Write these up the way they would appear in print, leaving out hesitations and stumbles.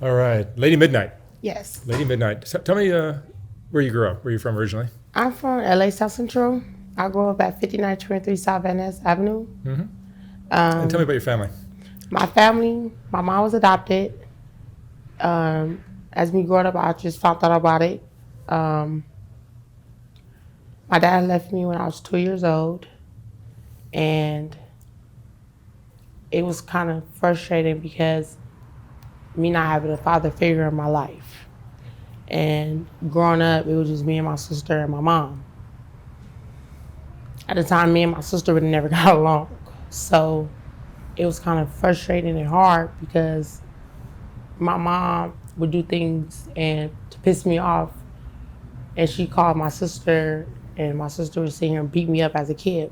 All right. Lady Midnight. Yes. Lady Midnight. So, tell me where you grew up. Where you from originally? I'm from LA South Central. I grew up at 5923 South Van Ness Avenue. Mm-hmm. And tell me about your family. My family, my mom was adopted. As me growing up, I just found out about it. My dad left me when I was 2 years old. And it was kind of frustrating because me not having a father figure in my life. And growing up, it was just me and my sister and my mom. At the time, me and my sister would never got along. So it was kind of frustrating and hard because my mom would do things and to piss me off. And she called my sister, and my sister would sit here and beat me up as a kid.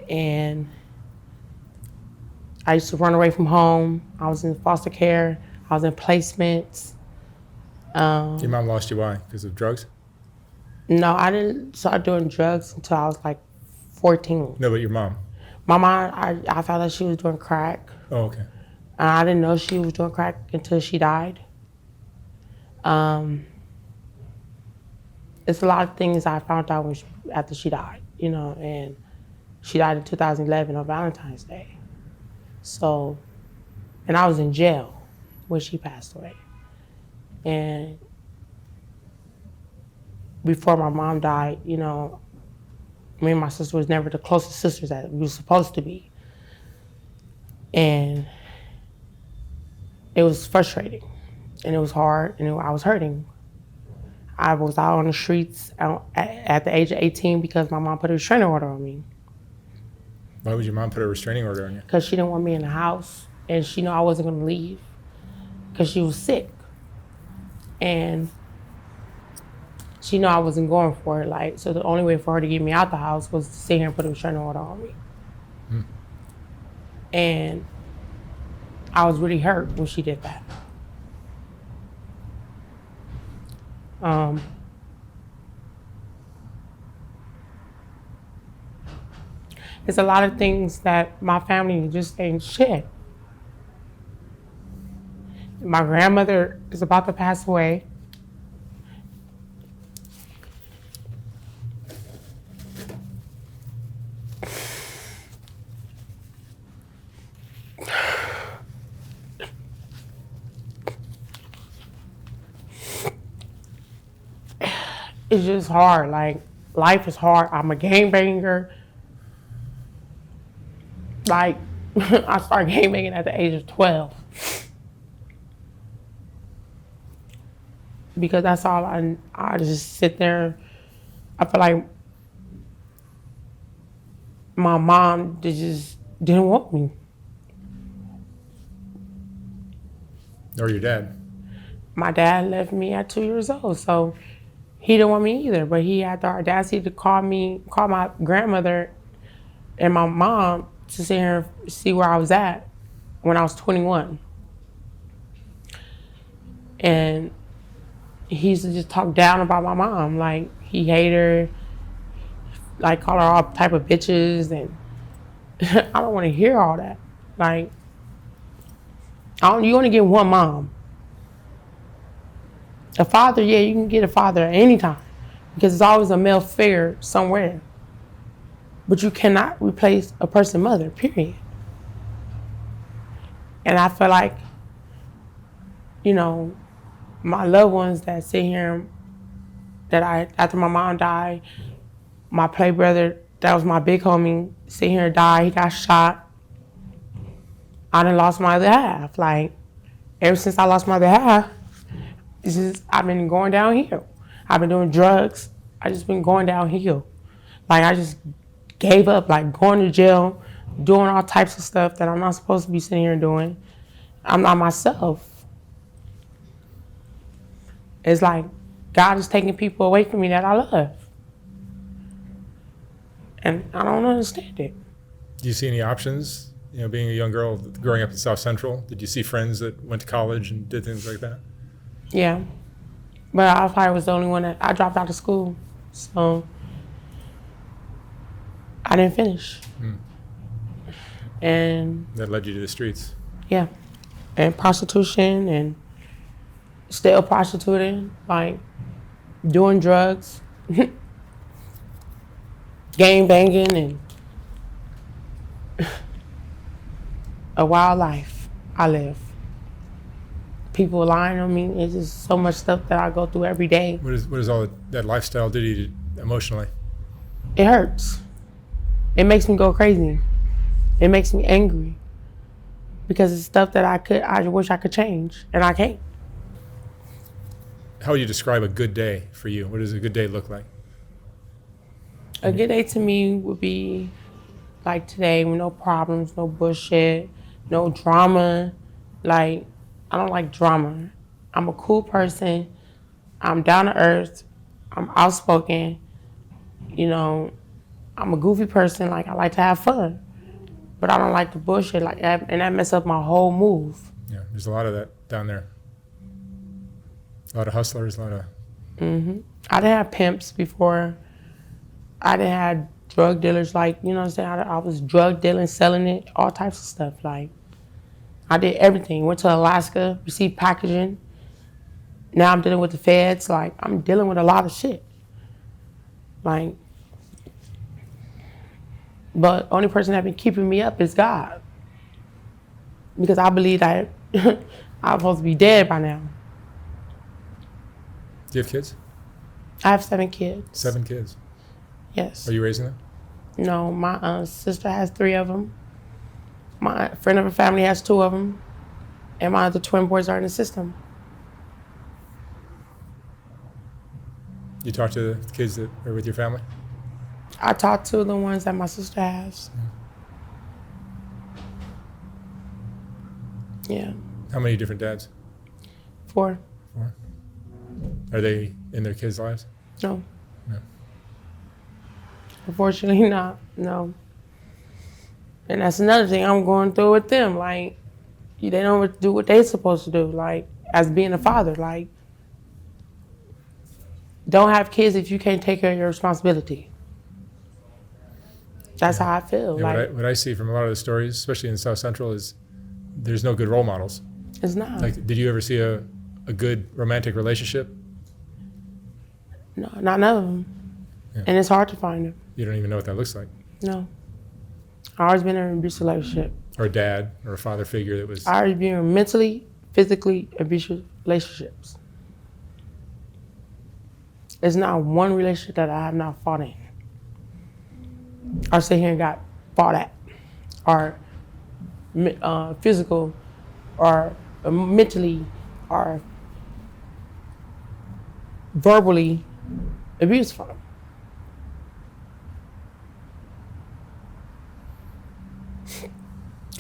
And I used to run away from home. I was in foster care. I was in placements. Your mom lost you why? Because of drugs? No, I didn't start doing drugs until I was like 14. No, but your mom. My mom, I found out she was doing crack. Oh, okay. And I didn't know she was doing crack until she died. It's a lot of things I found out after she died, and she died in 2011 on Valentine's Day. So, and I was in jail when she passed away. And before my mom died, me and my sister was never the closest sisters that we were supposed to be. And it was frustrating, and it was hard, and I was hurting. I was out on the streets at the age of 18 because my mom put a restraining order on me. Why would your mom put a restraining order on you? Because she didn't want me in the house, and she knew I wasn't going to leave because she was sick. And she knew I wasn't going for it. So the only way for her to get me out the house was to sit here and put a restraining order on me. And I was really hurt when she did that. There's a lot of things that my family just ain't shit. My grandmother is about to pass away. It's just hard. Life is hard. I'm a gangbanger. I started gangbanging at the age of 12. Because that's all I just sit there. I feel like my mom just didn't want me. Or your dad? My dad left me at 2 years old, so he didn't want me either. But he had the audacity to call my grandmother and my mom to sit here and see where I was at when I was 21. And he used to just talk down about my mom. He hated her, call her all type of bitches, and I don't want to hear all that. You only get one mom. A father, yeah, you can get a father at any time because there's always a male figure somewhere. But you cannot replace a person's mother, period. And I feel like, my loved ones that sit here, after my mom died, my play brother, that was my big homie, sit here and died, he got shot. I done lost my other half. Ever since I lost my other half, I've been going downhill. I've been doing drugs. I just been going downhill. I just gave up, going to jail, doing all types of stuff that I'm not supposed to be sitting here doing. I'm not myself. It's like God is taking people away from me that I love. And I don't understand it. Do you see any options? Being a young girl growing up in South Central, did you see friends that went to college and did things like that? Yeah. But I probably was the only one that I dropped out of school. So I didn't finish. And that led you to the streets. Yeah. And prostitution and still prostituting, like doing drugs, gang banging, and a wild life I live. People lying on me. It's just so much stuff that I go through every day. What is all that lifestyle did you emotionally? It hurts. It makes me go crazy. It makes me angry because it's stuff that I wish I could change, and I can't. How would you describe a good day for you? What does a good day look like? A good day to me would be like today with no problems, no bullshit, no drama. Like, I don't like drama. I'm a cool person. I'm down to earth. I'm outspoken. You know, I'm a goofy person. Like, I like to have fun. But I don't like the bullshit like that, and that messes up my whole move. Yeah, there's a lot of that down there. A lot of hustlers, a lot of... I didn't have pimps before. I didn't have drug dealers, like, you know what I'm saying? I was drug dealing, selling it, all types of stuff. Like, I did everything. Went to Alaska, received packaging. Now I'm dealing with the feds. Like, I'm dealing with a lot of shit. Like, but only person that been keeping me up is God. Because I believe that I'm supposed to be dead by now. Do you have kids? I have 7 kids. 7 kids? Yes. Are you raising them? No, my sister has 3 of them. My friend of her family has 2 of them. And my other twin boys are in the system. You talk to the kids that are with your family? I talk to the ones that my sister has. Yeah. How many different dads? 4. 4? Are they in their kids' lives? No. No. Unfortunately not, no. And that's another thing I'm going through with them. Like, they don't do what they're supposed to do. Like, as being a father, like, don't have kids if you can't take care of your responsibility. That's how I feel. Yeah, like, what I see from a lot of the stories, especially in South Central, is there's no good role models. it's not. Like, did you ever see a good romantic relationship? No, not none of them. Yeah. And it's hard to find them. You don't even know what that looks like. No. I always been in an abusive relationship. Or a dad or a father figure that was... I always been in mentally, physically abusive relationships. There's not one relationship that I have not fought in. Or sit here and got fought at. Or physical, or mentally, or verbally abused from.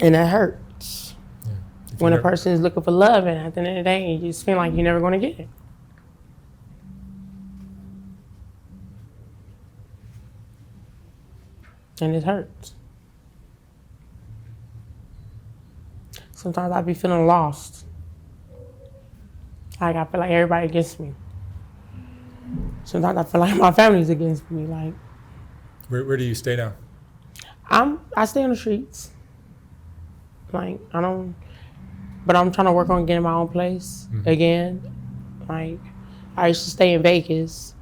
And that hurts. Yeah. When a person is looking for love, and at the end of the day, you just feel like you're never going to get it. And it hurts. Sometimes I be feeling lost. Like, I feel like everybody against me. Sometimes I feel like my family's against me. Like, Where do you stay now? I stay on the streets. Like, but I'm trying to work on getting my own place again. Like, I used to stay in Vegas,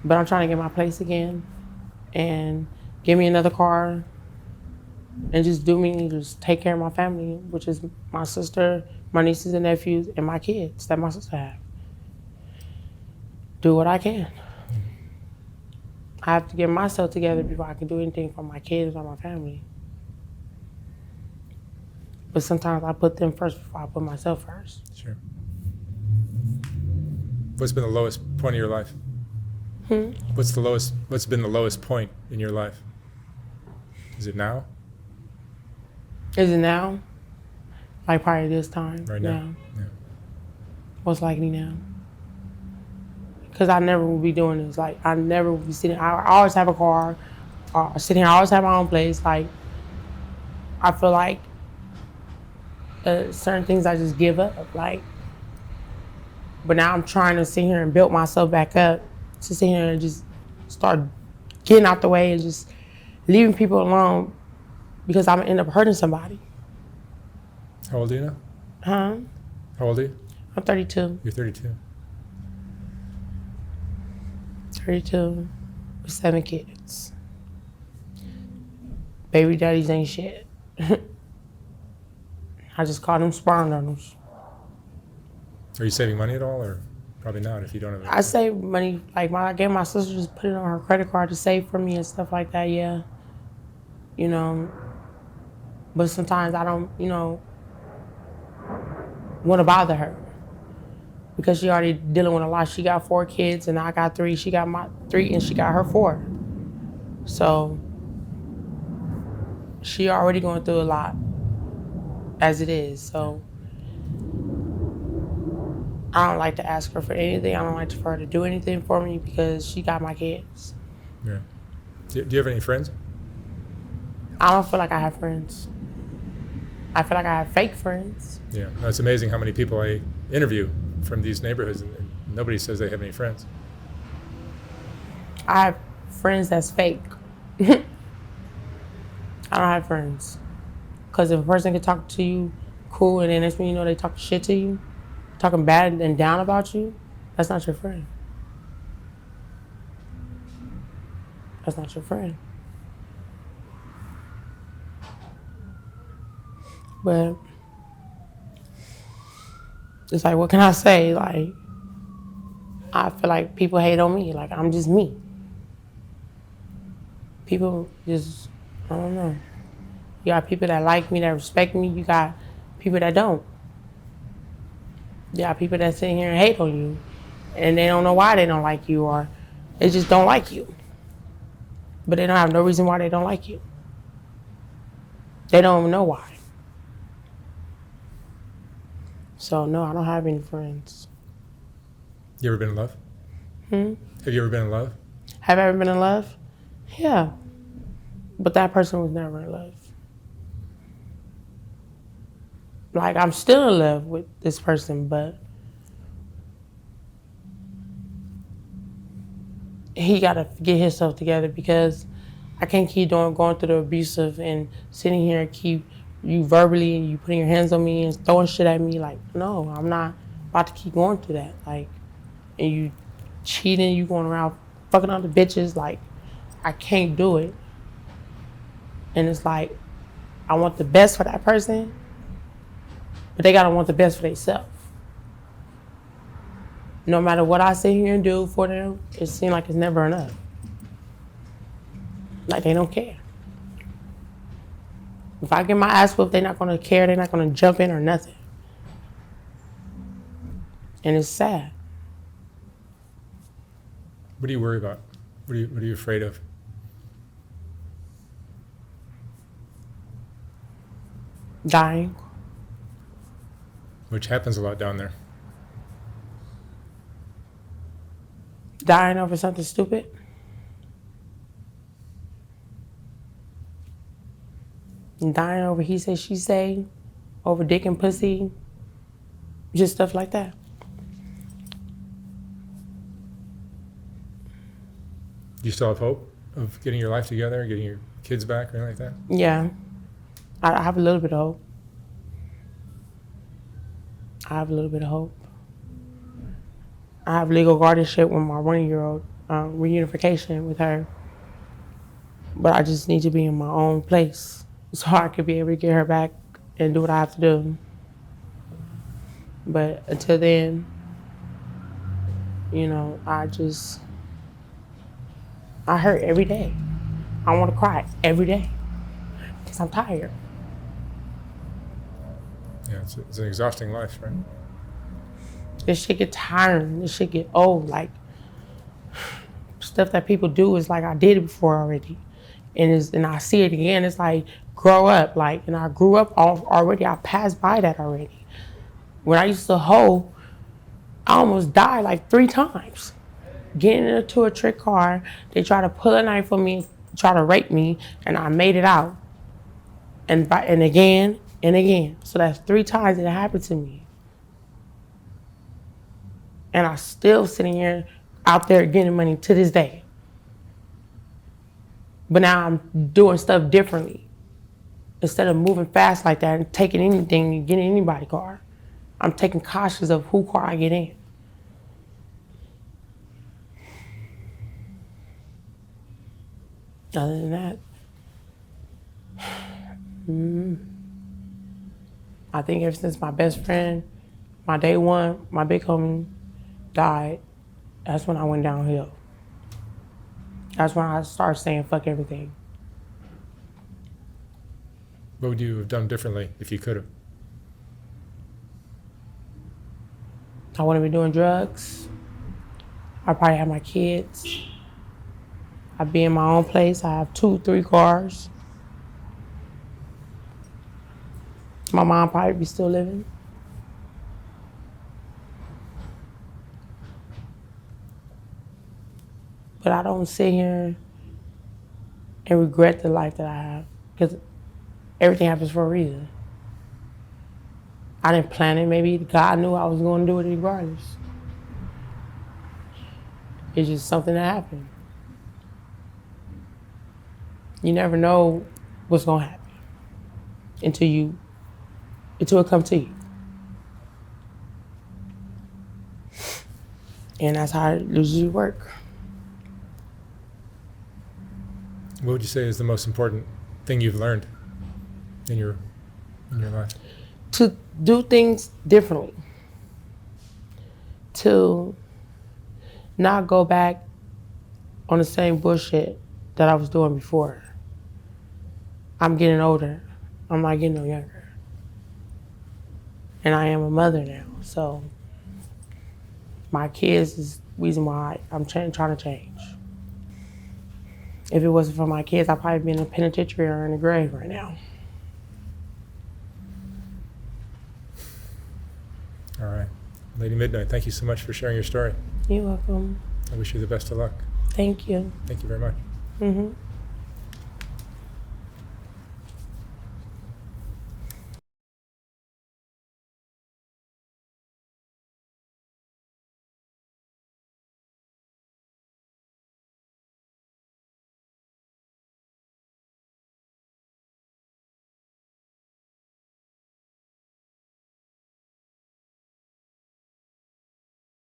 but I'm trying to get my place again and give me another car and just take care of my family, which is my sister, my nieces and nephews, and my kids that my sister have. Do what I can. I have to get myself together before I can do anything for my kids or my family. But sometimes I put them first before I put myself first. Sure. What's been the lowest point of your life? What's been the lowest point in your life? Is it now? Is it now? Like probably this time. Right now? Yeah. Most likely now. Because I never would be doing this. Like, I never would be sitting. I always have a car. Sitting here, I always have my own place. Like, I feel like certain things I just give up. Like, but now I'm trying to sit here and build myself back up. To sit here and just start getting out the way and just leaving people alone because I'm gonna end up hurting somebody. How old are you now? Huh? How old are you? I'm 32. You're 32. 32 with 7 kids. Baby daddies ain't shit. I just call them sperm donors. Are you saving money at all, or probably not if you don't have it? I save money, like I gave my sister just put it on her credit card to save for me and stuff like that, yeah. You know, but sometimes I don't, want to bother her because she already dealing with a lot. She got 4 kids and I got 3. She got my 3 and she got her 4. So she already going through a lot as it is. So I don't like to ask her for anything. I don't like for her to do anything for me because she got my kids. Yeah. Do you have any friends? I don't feel like I have friends. I feel like I have fake friends. Yeah. No, it's amazing how many people I interview from these neighborhoods, and nobody says they have any friends. I have friends that's fake. I don't have friends. Because if a person can talk to you cool and then next thing you know they talk shit to you, talking bad and down about you, that's not your friend. That's not your friend. But it's like, what can I say? Like, I feel like people hate on me. Like, I'm just me. People just, I don't know. You got people that like me, that respect me. You got people that don't. You got people that sit here and hate on you. And they don't know why they don't like you, or they just don't like you. But they don't have no reason why they don't like you. They don't even know why. So, no, I don't have any friends. You ever been in love? Have you ever been in love? Have I ever been in love? Yeah. But that person was never in love. Like, I'm still in love with this person, but he got to get himself together because I can't keep going through the abusive and sitting here and keep you verbally and you putting your hands on me and throwing shit at me. Like, no, I'm not about to keep going through that. Like, and you cheating, you going around fucking other bitches. Like, I can't do it. And it's like, I want the best for that person, but they gotta want the best for themselves. No matter what I sit here and do for them, it seems like it's never enough. Like, they don't care. If I get my ass whooped, they're not gonna care, they're not gonna jump in or nothing. And it's sad. What do you worry about? What are you afraid of? Dying. Which happens a lot down there. Dying over something stupid. Dying over he say, she say, over dick and pussy, just stuff like that. Do you still have hope of getting your life together, getting your kids back, or anything like that? Yeah, I have a little bit of hope. I have a little bit of hope. I have legal guardianship with my 1-year-old, reunification with her. But I just need to be in my own place so I could be able to get her back and do what I have to do. But until then, I hurt every day. I want to cry every day because I'm tired. Yeah, it's an exhausting life, right? This shit get tiring. This shit get old. Like, stuff that people do is like, I did it before already. And I see it again. It's like, grow up. Like, and I grew up already. I passed by that already. When I used to hoe, I almost died like 3 times. Getting into a trick car, they try to pull a knife on me, try to rape me, and I made it out. And again and again. So that's 3 times it happened to me. And I'm still sitting here out there getting money to this day. But now I'm doing stuff differently. Instead of moving fast like that and taking anything and getting anybody's car. I'm taking cautious of who car I get in. Other than that, I think ever since my best friend, my day one, my big homie died, that's when I went downhill. That's when I started saying fuck everything. What would you have done differently if you could have? I wouldn't be doing drugs. I'd probably have my kids. I'd be in my own place. I have 2, 3 cars. My mom probably be still living. But I don't sit here and regret the life that I have, because everything happens for a reason. I didn't plan it. Maybe God knew I was going to do it regardless. It's just something that happened. You never know what's going to happen until it comes to you. And that's how it usually works. What would you say is the most important thing you've learned in your life? To do things differently. To not go back on the same bullshit that I was doing before. I'm getting older. I'm not getting no younger. And I am a mother now, so my kids is the reason why I'm trying to change. If it wasn't for my kids, I'd probably be in a penitentiary or in a grave right now. All right. Lady Midnight, thank you so much for sharing your story. You're welcome. I wish you the best of luck. Thank you. Thank you very much. Mm-hmm.